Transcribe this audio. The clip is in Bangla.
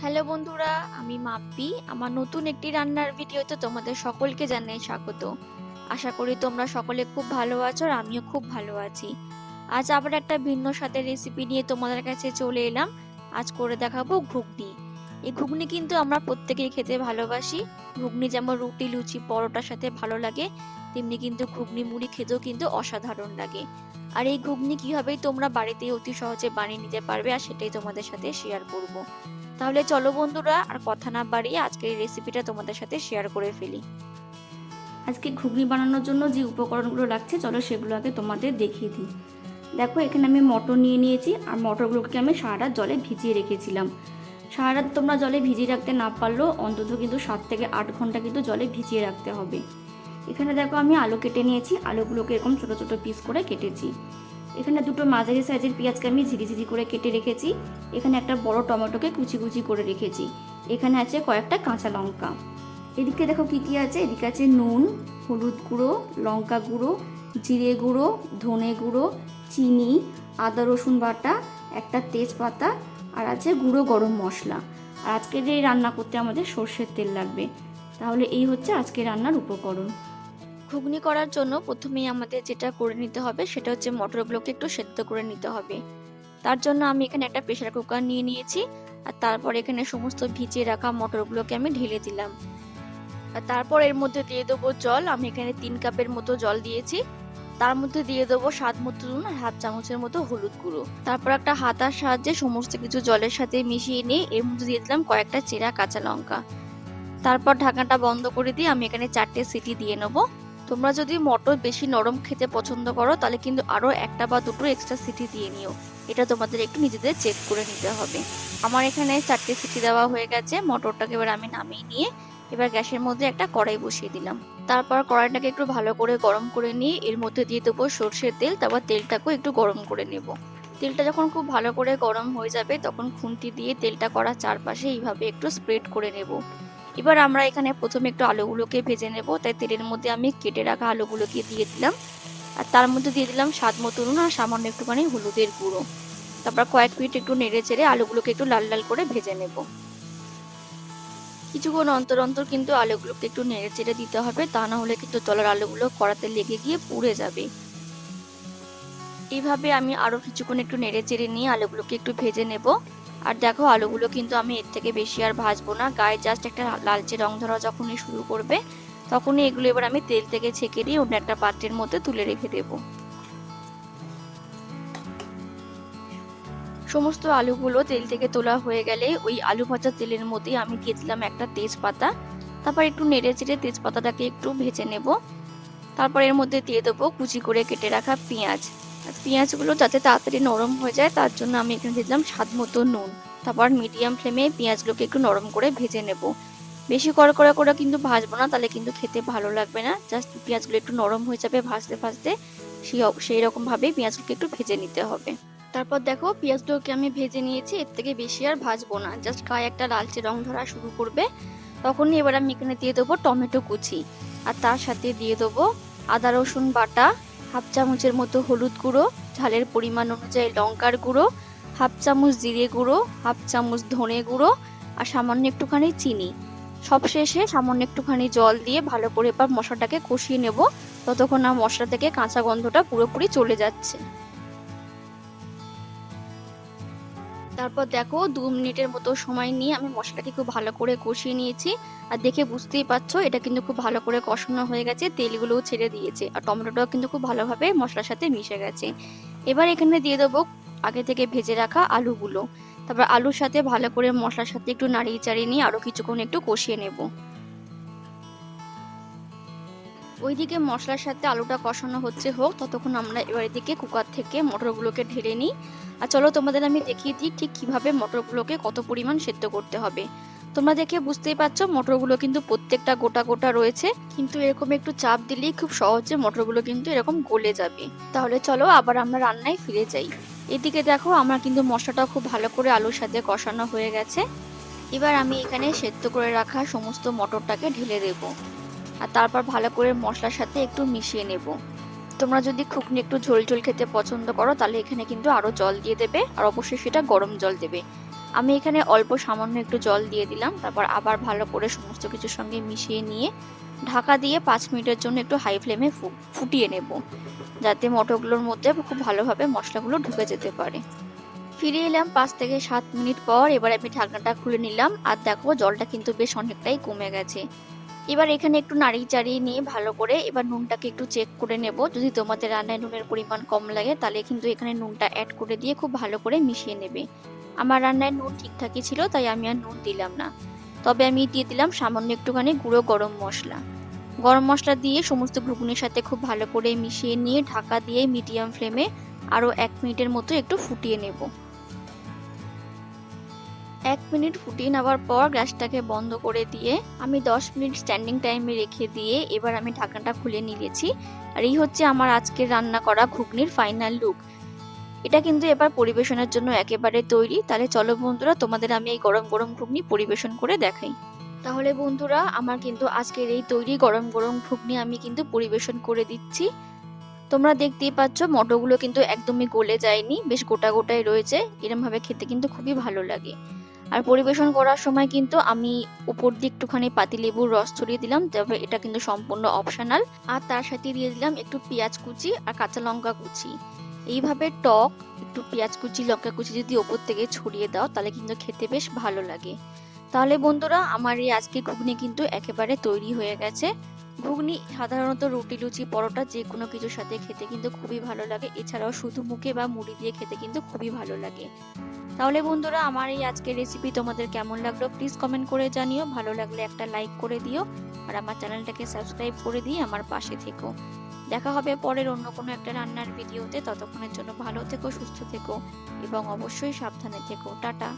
হ্যালো বন্ধুরা, আমি মাপ্পি। আমার নতুন একটি রান্নার ভিডিওতে তোমাদের সকলকে জানাই স্বাগত। আশা করি তোমরা সকলে খুব ভালো আছো আর আমিও খুব ভালো আছি। আজ আবার একটা ভিন্ন স্বাদের রেসিপি নিয়ে তোমাদের কাছে চলে এলাম। আজ করে দেখাবো ঘুগনি। এই ঘুগনি কিন্তু আমরা প্রত্যেকেই খেতে ভালোবাসি। ঘুগনি যেমন রুটি, লুচি, পরোটার সাথে ভালো লাগে, তেমনি কিন্তু ঘুগনি মুড়ি খেতেও কিন্তু অসাধারণ লাগে। আর এই ঘুগনি কিভাবেই তোমরা বাড়িতে অতি সহজে বানিয়ে নিতে পারবে, আর সেটাই তোমাদের সাথে শেয়ার করব। তাহলে চলো বন্ধুরা, আর কথা না বাড়িয়ে আজকের এই রেসিপিটা তোমাদের সাথে শেয়ার করে ফেলি। আজকে ঘুগনি বানানোর জন্য যে উপকরণগুলো লাগছে, চলো সেগুলো আগে তোমাদের দেখিয়ে দিই। দেখো, এখানে আমি মটর নিয়ে নিয়েছি, আর মটরগুলোকে আমি সারা রাত জলে ভিজিয়ে রেখেছিলাম। সারা রাত তোমরা জলে ভিজিয়ে রাখতে না পারলেও অন্তত কিন্তু 7 থেকে 8 ঘন্টা কিন্তু জলে ভিজিয়ে রাখতে হবে। এখানে দেখো আমি আলু কেটে নিয়েছি, আলুগুলোকে এরকম ছোটো ছোটো পিস করে কেটেছি। এখানে দুটো মাঝারি সাইজের পেঁয়াজকে আমি ঝিরিঝিরি করে কেটে রেখেছি। এখানে একটা বড় টমেটোকে কুচি কুচি করে রেখেছি। এখানে আছে কয়েকটা কাঁচা লঙ্কা। এদিকে দেখো কী কী আছে। এদিকে আছে নুন, হলুদ গুঁড়ো, লঙ্কা গুঁড়ো, জিরে গুঁড়ো, ধনে গুঁড়ো, চিনি, আদা রসুন বাটা, একটা তেজপাতা, আর আছে গুঁড়ো গরম মশলা। আর আজকের এই রান্না করতে আমাদের সর্ষের তেল লাগবে। তাহলে এই হচ্ছে আজকে রান্নার উপকরণ। ঘুগনি করার জন্য প্রথমেই আমাদের যেটা করে নিতে হবে সেটা হচ্ছে মটরগুলোকে একটু সেদ্ধ করে নিতে হবে। তার জন্য আমি এখানে একটা প্রেসার কুকার নিয়ে নিয়েছি, আর তারপর এখানে সমস্ত ভিজিয়ে রাখা মটরগুলোকে আমি ঢেলে দিলাম। আর তারপর এর মধ্যে দিয়ে দেবো জল। আমি এখানে 3 কাপের মতো জল দিয়েছি। তার মধ্যে দিয়ে দেবো স্বাদ মতো নুন আর হাফ চামচের মতো হলুদ গুঁড়ো। তারপর একটা হাতার সাহায্যে সমস্ত কিছু জলের সাথে মিশিয়ে নিয়ে এর মধ্যে দিয়ে দিলাম কয়েকটা চেরা কাঁচা লঙ্কা। তারপর ঢাকনাটা বন্ধ করে দিয়ে আমি এখানে 4টে সিটি দিয়ে নেবো। তোমরা যদি মটর বেশি নরম খেতে পছন্দ করো তাহলে কিন্তু আরও একটা বা দুটো এক্সট্রা সিটি দিয়ে নিও। এটা তোমাদের একটু নিজেদের চেক করে নিতে হবে। আমার এখানে 4টে সিটি দেওয়া হয়ে গেছে। মটরটাকে এবার আমি নামিয়ে নিয়ে এবার গ্যাসের মধ্যে একটা কড়াই বসিয়ে দিলাম। তারপর কড়াইটাকে একটু ভালো করে গরম করে নিয়ে এর মধ্যে দিয়ে দেবো সর্ষের তেল। তারপর তেলটাকেও একটু গরম করে নেব। তেলটা যখন খুব ভালো করে গরম হয়ে যাবে তখন খুন্তি দিয়ে তেলটা কড়ার চারপাশে এইভাবে একটু স্প্রেড করে নেব। এবার আমরা এখানে প্রথমে একটু আলুগুলোকে ভেজে নেব। তাই তেলের মধ্যে আমি কেটে রাখা আলুগুলোকে দিয়ে দিলাম, আর তার মধ্যে দিয়ে দিলাম স্বাদ মতো নুন আর সামান্য একটুখানি হলুদের গুঁড়ো। তারপর কয়েক মিনিট একটু নেড়ে চেড়ে আলুগুলোকে একটু লাল লাল করে ভেজে নেব। কিছুক্ষণ অন্তর অন্তর কিন্তু আলুগুলোকে একটু নেড়ে চেড়ে দিতে হবে, তা না হলে কিন্তু তলার আলুগুলো কড়াতে লেগে গিয়ে পুড়ে যাবে। এইভাবে আমি আরো কিছুক্ষণ একটু নেড়ে চেড়ে নিয়ে আলুগুলোকে একটু ভেজে নেব। আর দেখো, আলুগুলো কিন্তু আমি এর থেকে বেশি আর ভাজবো না। গায়ে জাস্ট একটা লালচে রং ধরা যখনই শুরু করবে তখনই এগুলো এবার আমি তেল থেকে ছেঁকে দিয়ে অন্য একটা পাত্রের মধ্যে তুলে রেখে দেব। সমস্ত আলুগুলো তেল থেকে তোলা হয়ে গেলে ওই আলু ভাজা তেলের মধ্যে আমি দিয়ে দিলাম একটা তেজপাতা। তারপর একটু নেড়ে চেড়ে তেজপাতাটাকে একটু ভেজে নেব। তারপর এর মধ্যে দিয়ে দেবো কুচি করে কেটে রাখা পেঁয়াজ। পেঁয়াজগুলো যাতে তাড়াতাড়ি নরম হয়ে যায় তার জন্য আমি এখানে দিলাম স্বাদ মতো নুন। তারপর মিডিয়াম ফ্লেমে পেঁয়াজগুলোকে একটু নরম করে ভেজে নেব। বেশি কড়কড়া করে কিন্তু ভাজবো না, তাহলে কিন্তু খেতে ভালো লাগবে না। জাস্ট পেঁয়াজগুলো একটু নরম হয়ে যাবে ভাজতে ভাজতে, সেই রকম ভাবে পেঁয়াজগুলোকে একটু ভেজে নিতে হবে। তারপর দেখো, পেঁয়াজগুলোকে আমি ভেজে নিয়েছি। এর থেকে বেশি আর ভাজবো না। জাস্ট গায়ে একটা লালচে রং ধরা শুরু করবে তখনই এবার আমি এখানে দিয়ে দেবো টমেটো কুচি, আর তার সাথে দিয়ে দেবো আদা রসুন বাটা, হাফ চামচের মতো হলুদ গুঁড়ো, ঝালের পরিমাণ অনুযায়ী লঙ্কার গুঁড়ো, হাফ চামচ জিরে গুঁড়ো, হাফ চামচ ধনে গুঁড়ো, আর সামান্য একটুখানি চিনি। সবশেষে সামান্য একটুখানি জল দিয়ে ভালো করে এবার মশলাটাকে কষিয়ে নেব, ততক্ষণ না মশলা থেকে কাঁচা গন্ধটা পুরোপুরি চলে যাচ্ছে। তারপর দেখো, 2 মিনিটের মতো সময় নিয়ে আমি মশলাটাকে খুব ভালো করে কষিয়ে নিয়েছি। আর দেখে বুঝতেই পারছো এটা কিন্তু খুব ভালো করে কষানো হয়ে গেছে, তেলগুলোও ছেড়ে দিয়েছে, আর টমেটোটাও কিন্তু খুব ভালোভাবে মশলার সাথে মিশে গেছে। এবার এখানে দিয়ে দেবো আগে থেকে ভেজে রাখা আলুগুলো। তারপর আলুর সাথে ভালো করে মশলার সাথে একটু নাড়িয়ে চাড়িয়ে নিয়ে আরো কিছুক্ষণ একটু কষিয়ে নেব। ওইদিকে মশলার সাথে আলুটা কষানো হচ্ছে হোক, ততক্ষণ আমরা এবার এদিকে কুকার থেকে মটরগুলোকে ঢেলে নিই। আর চলো তোমাদের আমি দেখিয়ে দিই ঠিক কিভাবে মটরগুলোকে কত পরিমাণ সেদ্ধ করতে হবে। তোমরা দেখে বুঝতেই পারছো মটরগুলো কিন্তু প্রত্যেকটা গোটা গোটা রয়েছে, কিন্তু এরকম একটু চাপ দিলেই খুব সহজে মটরগুলো কিন্তু এরকম গলে যাবে। তাহলে চলো আবার আমরা রান্নায় ফিরে যাই। এদিকে দেখো, আমার কিন্তু মশলাটা খুব ভালো করে আলুর সাথে কষানো হয়ে গেছে। এবার আমি এখানে সেদ্ধ করে রাখা সমস্ত মটরটাকে ঢেলে দেবো, আর তারপর ভালো করে মশলার সাথে একটু মিশিয়ে নেব। তোমরা যদি ঘুগনি একটু ঝোল ঝোল খেতে পছন্দ করো তাহলে এখানে কিন্তু আরো জল দিয়ে দেবে, আর অবশ্যই সেটা গরম জল দেবে। আমি এখানে অল্প সামান্য একটু জল দিয়ে দিলাম, তারপর আবার ভালো করে সমস্ত কিছুর সঙ্গে মিশিয়ে নিয়ে ঢাকা দিয়ে 5 মিনিটের জন্য একটু হাই ফ্লেমে ফুটিয়ে নেব, যাতে মটরগুলোর মধ্যে খুব ভালোভাবে মশলাগুলো ঢুকে যেতে পারে। ফিরে এলাম 5 থেকে 7 মিনিট পর। এবার আমি ঢাকনাটা খুলে নিলাম, আর দেখো জলটা কিন্তু বেশ অনেকটাই কমে গেছে। এবার এখানে একটু নাড়িয়ে চাড়িয়ে নিয়ে ভালো করে এবার নুনটাকে একটু চেক করে নেব। যদি তোমাদের রান্নায় নুনের পরিমাণ কম লাগে তাহলে কিন্তু এখানে নুনটা অ্যাড করে দিয়ে খুব ভালো করে মিশিয়ে নেবে। আমার রান্নায় নুন ঠিকঠাকই ছিল, তাই আমি আর নুন দিলাম না। তবে আমি দিয়ে দিলাম সামান্য একটুখানি গুঁড়ো গরম মশলা। গরম মশলা দিয়ে সমস্ত ঘুগনির সাথে খুব ভালো করে মিশিয়ে নিয়ে ঢাকা দিয়ে মিডিয়াম ফ্লেমে আরও 1 মিনিটের মতো একটু ফুটিয়ে নেব। 1 মিনিট ফুটিয়ে নেওয়ার পর গ্যাসটাকে বন্ধ করে দিয়ে আমি 10 মিনিট স্ট্যান্ডিং টাইমে রেখে দিয়ে এবার আমি ঢাকনাটা খুলে নিয়েছি। আর এই হচ্ছে আমার আজকে রান্না করা ঘুগনির ফাইনাল লুক। এটা কিন্তু এবার পরিবেশনের জন্য একেবারে তৈরি। তাহলে চলো বন্ধুরা, তোমাদের আমি এই গরম গরম ঘুগনি পরিবেশন করে দেখাই। তাহলে বন্ধুরা, আমার কিন্তু আজকের এই তৈরি গরম গরম ঘুগনি আমি কিন্তু পরিবেশন করে দিচ্ছি। তোমরা দেখতেই পাচ্ছ মটরগুলো কিন্তু একদমই গলে যায়নি, বেশ গোটা গোটাই রয়েছে। এরকম ভাবে খেতে কিন্তু খুবই ভালো লাগে। আর পরিবেশন করার সময় কিন্তু আমি উপর দিয়ে একটুখানি পাতিলেবুর রস ছড়িয়ে দিলাম, তবে এটা কিন্তু সম্পূর্ণ অপশনাল। আর তার সাথে দিয়ে দিলাম একটু পেঁয়াজ কুচি আর কাঁচা লঙ্কা কুচি। এইভাবে টক একটু পেঁয়াজ কুচি লঙ্কা কুচি যদি ওপর থেকে ছড়িয়ে দাও তাহলে কিন্তু খেতে বেশ ভালো লাগে। তাহলে বন্ধুরা, আমার এই আজকে ঘুগনি কিন্তু একেবারে তৈরি হয়ে গেছে। ঘুগনি সাধারণত রুটি লুচি পরোটা যে কোনো কিছুর সাথে খেতে কিন্তু খুবই ভালো লাগে, এছাড়াও শুধু মুখে বা মুড়ি দিয়ে খেতে কিন্তু খুবই ভালো লাগে। তাহলে বন্ধুরা, আমার এই আজকের রেসিপি তোমাদের কেমন লাগলো প্লিজ কমেন্ট করে জানিও। ভালো লাগলে একটা লাইক করে দিও, আর আমার চ্যানেলটাকে সাবস্ক্রাইব করে দিয়ে আমার পাশে থেকো। দেখা হবে পরের অন্য কোনো একটা রান্নার ভিডিওতে। ততক্ষণের জন্য ভালো থেকো, সুস্থ থেকো এবং অবশ্যই সাবধানে থেকো। টাটা।